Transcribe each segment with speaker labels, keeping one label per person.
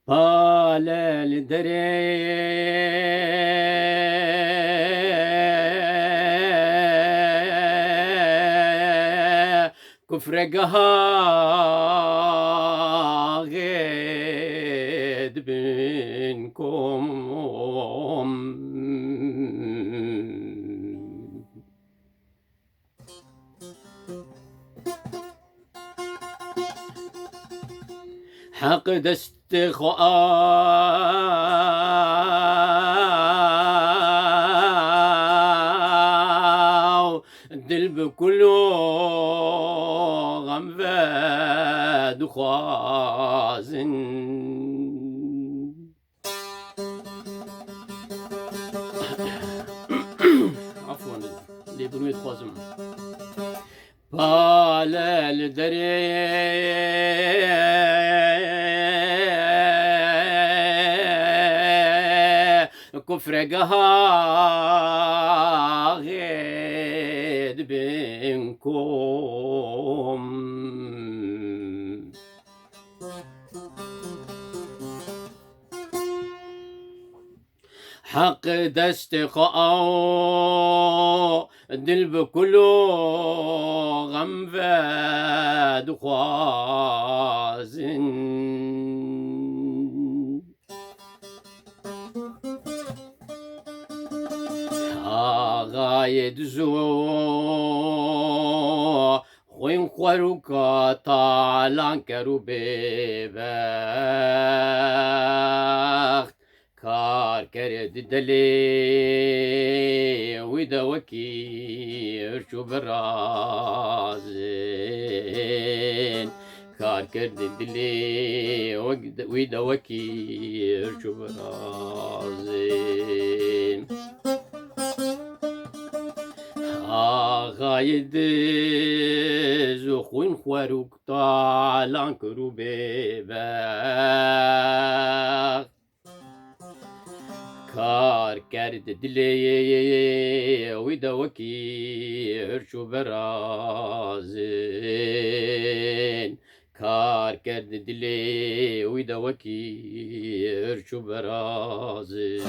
Speaker 1: على الدري كفر قهاغد بينكم حق استخاء دل بكله غم فاد خازن عفوا لي بروي خازم بالا الدري كفر قهاغد بينكم حق دستقاء دل بكله غم فاد خوازن غايد زو خوين خوروكا طالان كرو ببخت كار كرد دلي ويدا وكير شو برازين كار كرد دلي ويدا وكير شو برازين غايد زخوين خواروك طالان كرو ببخت كار كرد دلي ويدا وكير شو برازين كار كرد دلي ويدا وكير شو برازين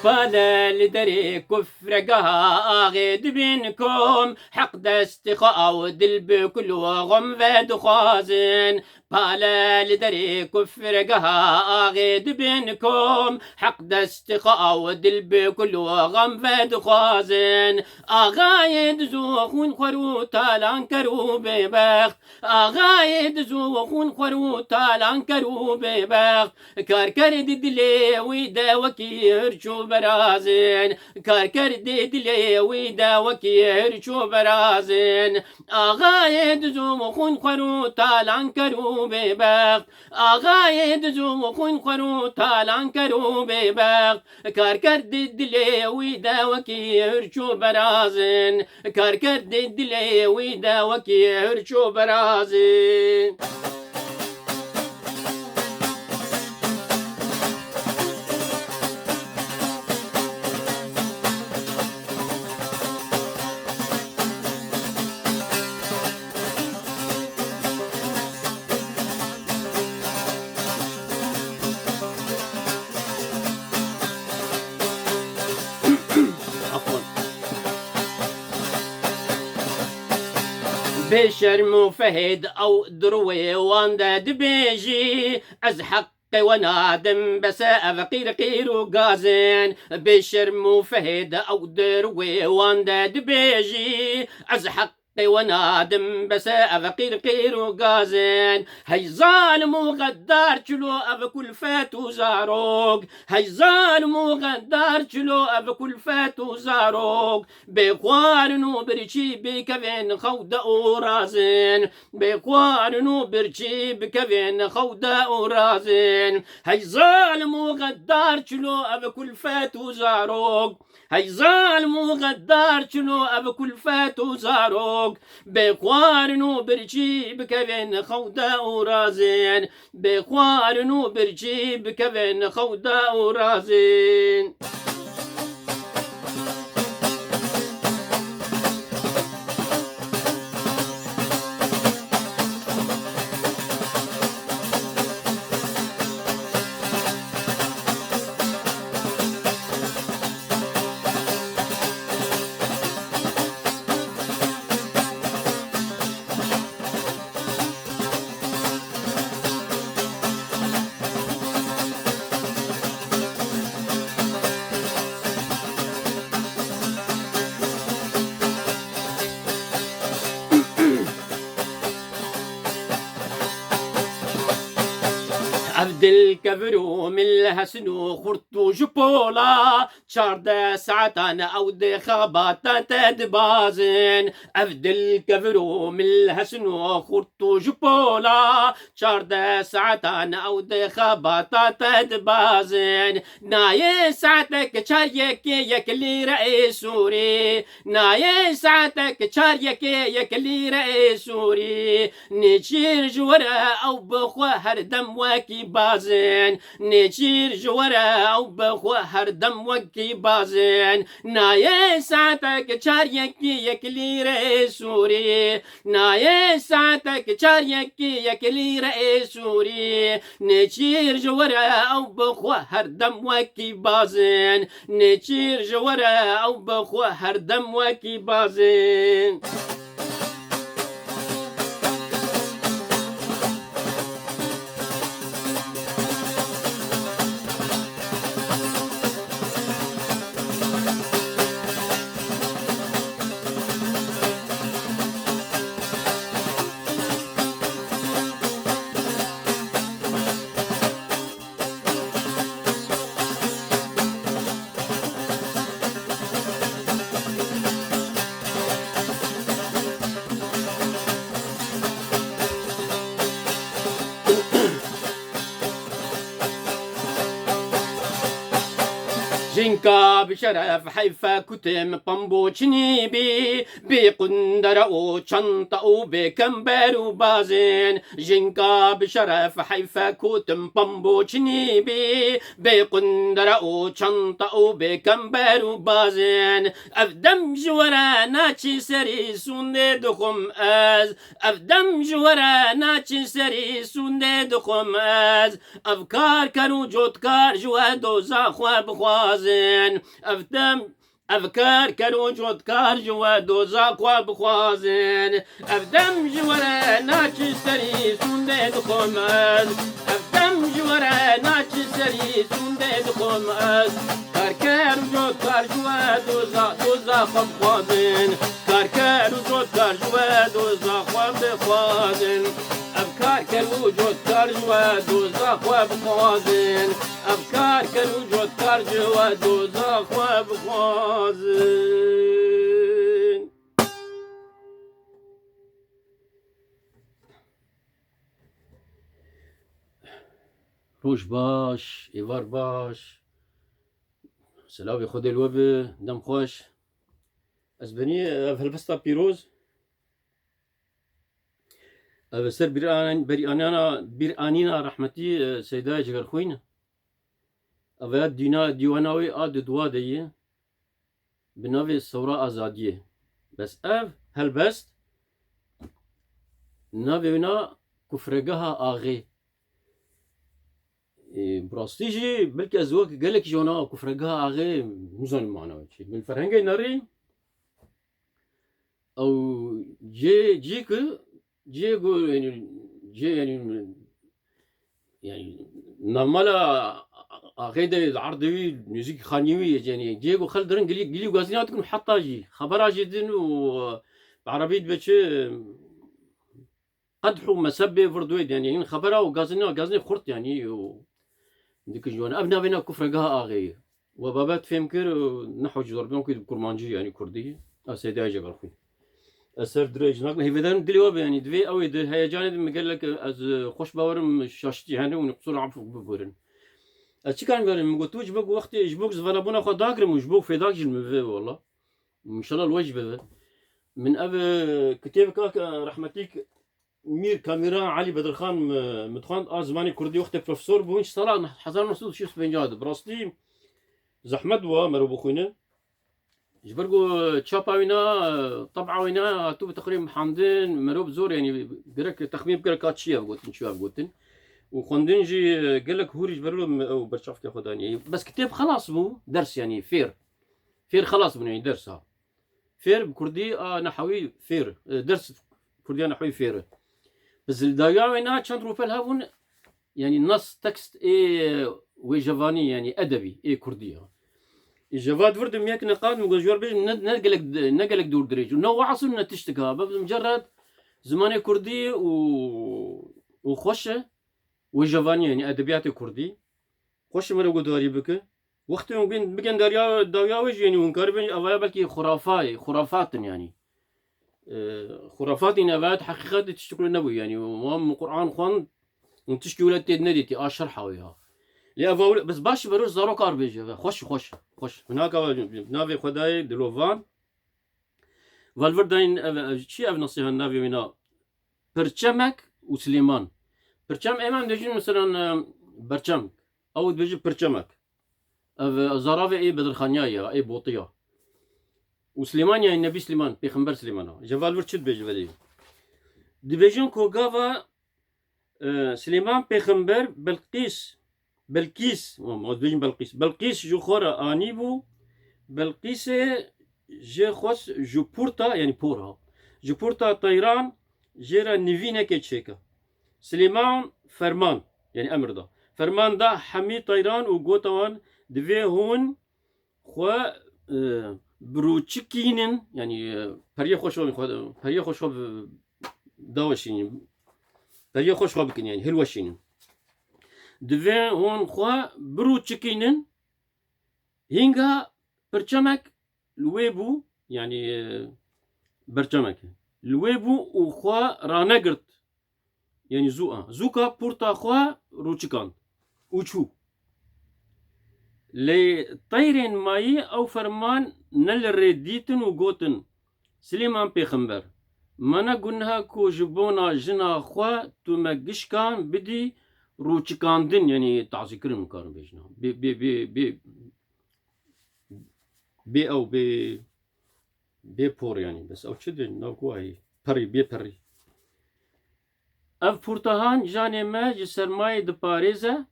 Speaker 1: فلا لدري كفر قاغد بينكم حق استخاء ودل بكل وغم فاد خازن فلا لدري كفر قاغد بينكم حق استخاء ودل بكل وغم فاد خازن أغايد زوخون خرو تالان كرو ببخت أغايد زوخون خرو تالان كرو ببخت كركر دلي ويدا وكير شو برازين كركر دلي ويدا وكير شو برازين أغايد زوخون خرو تالان كرو ببخت أغايد زوخون خرو تالان كرو ببخت كركر دلي ويدا وكير شو برازين كركر دلي ويدا وكير شو برازين بشرم فهد أو دروي واندا دبيجي أزحق ونادم بس فقير قير وقازن بشرم فهد أو دروي واندا دبيجي أزحق ونادم بس فقير قير وقازن هي ظالم وغدار شلو كل فات وزاروق هي ظالم وغدار شلو كل فات وزاروق بقوارن وبرشي بكفين خودة ورازن بقوارن وبرشي بكفين خودة ورازن هي ظالم وغدار شلو كل فات وزاروق هي ظالم وغدار شنو كل فات وزاروق بقوارن وبرشي بكفين خودة ورازن بقوارن وبرشي بكفين خودة ورازن عبد الكبرو من الهسنو خرطو جبولا شارد ساعتان او خابات تدبازن عبد الكبرو من الهسنو خرطو جبولا شارد ساعتان او خابات تدبازن ناي ساعتك شاريك يكلي رئيس سوري ناي ساعتك شاريك يكلي رئيس سوري نشير جورا او بخوا هردم وكي بازن نشير جورا او بخوا هردم وكي بازن ناي ساعتك شاريك يكلي رئيس سوري ناي ساعتك شاريك يكلي رئيس سوري نشير جورا او بخوا هردم وكي بازن نشير جورا او بخوا هردم وكي بازن جنكا بشرف حيفا كتم بامبوشني بي بقندر او شنطة او بكمبر وبازن جنكا بشرف حيفا كتم بامبوشني بي بقندر او شنطة او بكمبر وبازن افدم جورا ناتشي سري سونده دخم از افدم جورا ناتشي سري سونده دخم از افكار كانوا جوتكار جوا دوزا خواب خوازن افتم افكار كانوا جوتكار جوا دوزا خواب خوازن افدم جورا ناتشي سري سونده دخم از افدم جورا ناتشي سري سونده دخم از كار جوتكار جوا دوزا خواب خوازن كار جوتكار جوا دوزا خواب خوازن افكار كانوا جوتكار جوا دوزا خواب خوازن افكار كانوا جوتكار جوا دوزا خواب خوازن روش باش ایوار باش سلاوی خود الوبه دم خوش از بني هلبستا بيروز بسر بريانانا رحمتي سيدا جگر خوين اوه ديواناوي آد دوا ديه بناوي الثورة آزادية بس هلبست ناوي ونا كفرقها آغي براستي جي بلكي ازواك قالك جونا كفرقها آغي مزان معنا بالفرهنجي ناري او جي جيك جي يقول يعني جي يعني نورمال غيدا العرضوي ميوزيك خانيوي يعني جيغو خلدرن قلي غازينات كن حطا جي خبرا جدن و بعربية بتش قدحوا مسبة فردويد يعني خبرا وغازنا خرط يعني و ديك جوان ابنا بينا كفر قها اغي وبابات فهمكر نحو جدور بينك كرمانجي يعني كردي اسيدا جبر خوي اثر دريج نقل هيفدان دليوب يعني دوي او هيجان قال لك از خوش باورم شاشتي يعني ونقصر عفو ببورن اچی کار می‌کنیم میگو تو جبک وقتی جبک زباله بنا خود داغرم و جبک فداك جلمه والله ان شاء الله الوجبه من اب كتاب كاك رحمتيك مير كاميرا علي بدر خان متخان زماني كردي وقت بروفيسور بونش صراحه حزار مسعود شو سبنجاد براستي زحمت و مرو بخوينا جبرقو تشابا وينا طبعا وينا تو تقريبا حمدين مرو بزور يعني برك تخمين بكره كاتشيا قلت شو قلت وخندنجي قال لك هوري جبرلو او برشافت ياخذ يعني بس كتاب خلاص مو درس يعني فير خلاص يعني درسها فير بكردي نحوي فير درس كردي نحوي فير بس الداياوينا كان روفل هافون يعني نص تكست اي وجافاني يعني ادبي اي كرديه جافاد ورد مياك نقاد مجور بيج نقلك دور دريج ونوع عصرنا تشتكى مجرد زماني كردي وخوشه وجافاني يعني ادبيات كردي خوش مرة قداري بك وقت يوم بين داريا وجه يعني ونكر بين أولا بلكي خرافات يعني خرافات يعني أولا حقيقة تشتكل النبي يعني وهم قرآن خوان وتشكي ولا تدندي أشرحها وياها لأفول بس باش بروش زارو كار بيجي خوش هناك نافي خداي دلوفان والفردين شيء أب نصيحة النافي منا برشمك وسليمان برشم إمام دجين مثلا برشمك او بيجي برشمك زرافه اي بدر خانيايا اي بوطيه وسليمان يعني النبي سليمان بيغمبر سليمان جفال ورشد بيجي بدي دي بيجون كوغافا سليمان بيغمبر بلقيس بلقيس جو خورا انيبو بلقيس جي خوس جو بورتا يعني بورها جو بورتا طيران جيرا نيفينا كيتشيكا سليمان فرمان يعني امر ده فرمان دا حمي طيران و قوتوان دوی هون خو بروچکینن يعني پريه خوش داوشين پريه خوش بكن يعني هلوشين دوی هون خو بروچکینن هنگا برچمك الويبو يعني برچمك الويبو و خو رانگرت يعني زوكا بورتا خو روچكان وشو لي طيرين ماي او فرمان نل رديتن وقوتن سليمان بيخمبر مانا قلناها كو جبونا جنا خوا تو مقشكان بدي روچكان دن يعني تعزيكرن مكارن بيجنا بي او بي بور يعني بس او شدن نوكو هي بري اف بورتهان جاني ما جسرماي دباريزه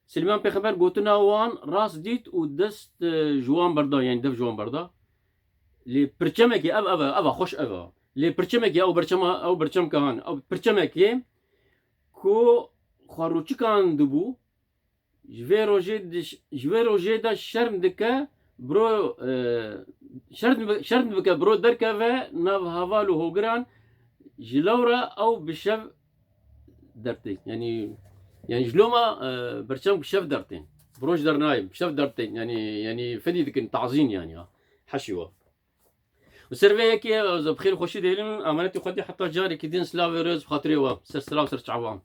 Speaker 1: سليمان بيخبر قوتنا وان راس ديت ودست جوان بردا يعني دف جوان بردا لي برچمكي اب خوش لي برچمكي او برچم كهان او برچمكي كو خروچي كان دبو جوي روجي دا شرم دكا برو شرم دكا برو دركا و ناف هوالو هوغران جلورا او بشف درتي يعني جلوما برشام بشف درتين بروش درنايم بشف درتين يعني فدي ذيك تعظيم يعني حشوه وسيرفي كي بخير خوشي ديلم امانتي خدي حتى جاري كدين سلاوي روز بخاطري سر سلاو سر تعوام